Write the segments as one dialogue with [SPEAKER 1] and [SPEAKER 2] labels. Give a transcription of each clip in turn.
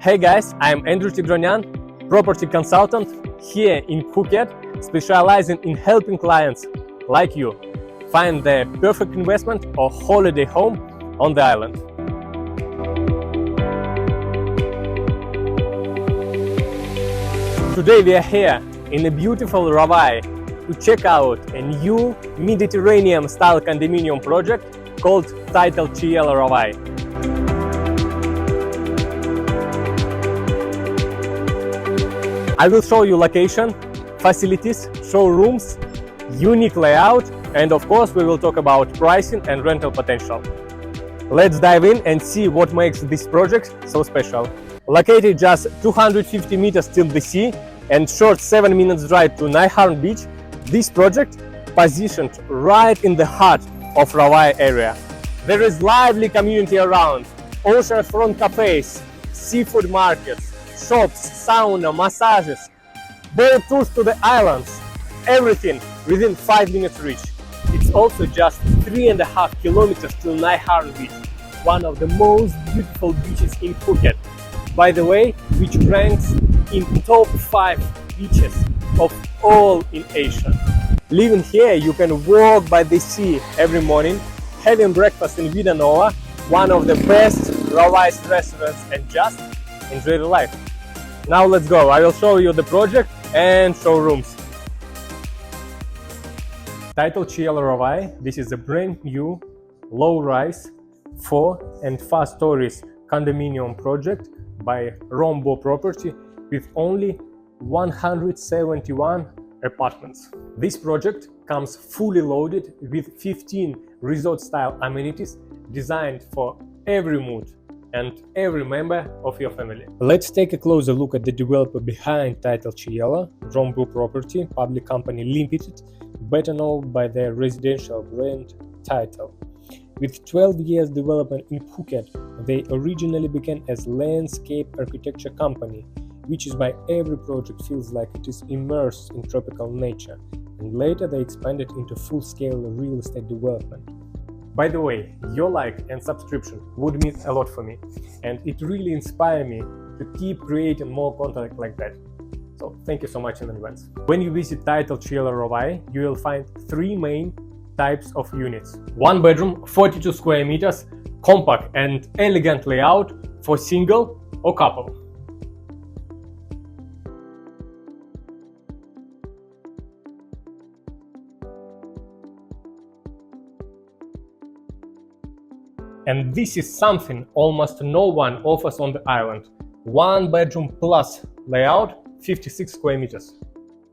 [SPEAKER 1] Hey guys, I'm Andrew Tigronyan, property consultant here in Phuket, specializing in helping clients like you find their perfect investment or holiday home on the island. Today we are here in a beautiful Rawai to check out a new Mediterranean style condominium project called Cielo Rawai. I will show you location, facilities, showrooms, unique layout, and of course we will talk about pricing and rental potential. Let's dive in and see what makes this project so special. Located just 250 meters till the sea and short 7 minutes drive to Naiharn Beach, this project positioned right in the heart of Rawai area. There is lively community around, oceanfront cafes, seafood markets, shops, sauna, massages, boat tours to the islands, everything within 5 minutes reach. It's also just 3.5 kilometers to Naiharn Beach, one of the most beautiful beaches in Phuket. By the way, which ranks in top 5 beaches of all in Asia. Living here, you can walk by the sea every morning, having breakfast in Vida Nova, one of the best Rawai restaurants, and just enjoy the life. Now let's go. I will show you the project and showrooms. Titled Cielo Rawai, this is a brand new, low-rise, 4 and 5 stories condominium project by Rombo Property with only 171 apartments. This project comes fully loaded with 15 resort-style amenities designed for every mood and every member of your family. Let's take a closer look at the developer behind Titled Cielo, Rombo Property, public company limited, better known by their residential brand Title. With 12 years development in Phuket, they originally began as landscape architecture company, which is why every project feels like it is immersed in tropical nature, and later they expanded into full-scale real estate development. By the way, your like and subscription would mean a lot for me, and it really inspired me to keep creating more content like that. So thank you so much in advance. When you visit Titled Cielo Rawai, you will find 3 main types of units. 1 bedroom, 42 square meters, compact and elegant layout for single or couple. And this is something almost no one offers on the island. 1 bedroom plus layout, 56 square meters.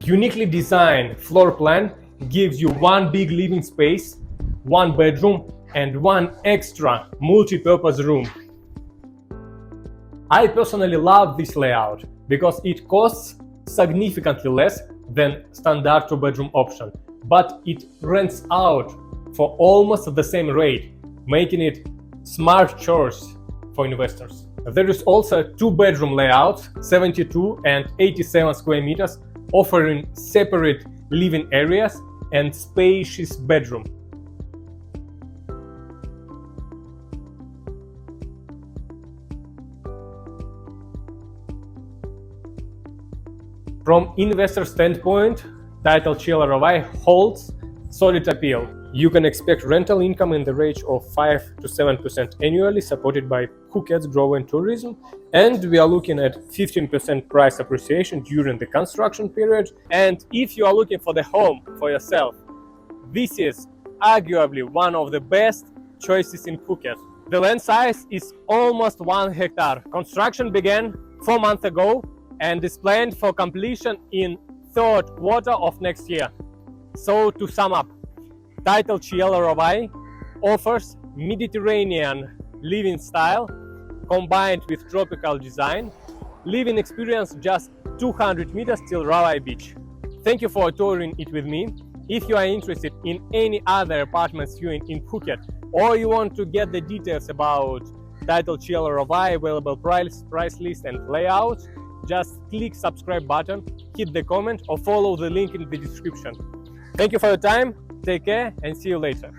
[SPEAKER 1] Uniquely designed floor plan gives you 1 big living space, 1 bedroom, and 1 extra multi-purpose room. I personally love this layout because it costs significantly less than standard 2-bedroom option, but it rents out for almost the same rate, making it smart choice for investors. There is also a 2-bedroom layout, 72 and 87 square meters, offering separate living areas and spacious bedroom. From investor standpoint, Titled Cielo Rawai holds solid appeal. You can expect rental income in the range of 5 to 7% annually, supported by Phuket's growing tourism, and we are looking at 15% price appreciation during the construction period. And if you are looking for the home for yourself, this is arguably one of the best choices in Phuket. The land size is almost 1 hectare. Construction began 4 months ago and is planned for completion in 3rd quarter of next year. So to sum up, Titled Cielo Rawai offers Mediterranean living style combined with tropical design, living experience just 200 meters till Rawai Beach. Thank you for touring it with me. If you are interested in any other apartments viewing in Phuket, or you want to get the details about Titled Cielo Rawai, available price list and layout, just click subscribe button, hit the comment or follow the link in the description. Thank you for your time. Take care and see you later.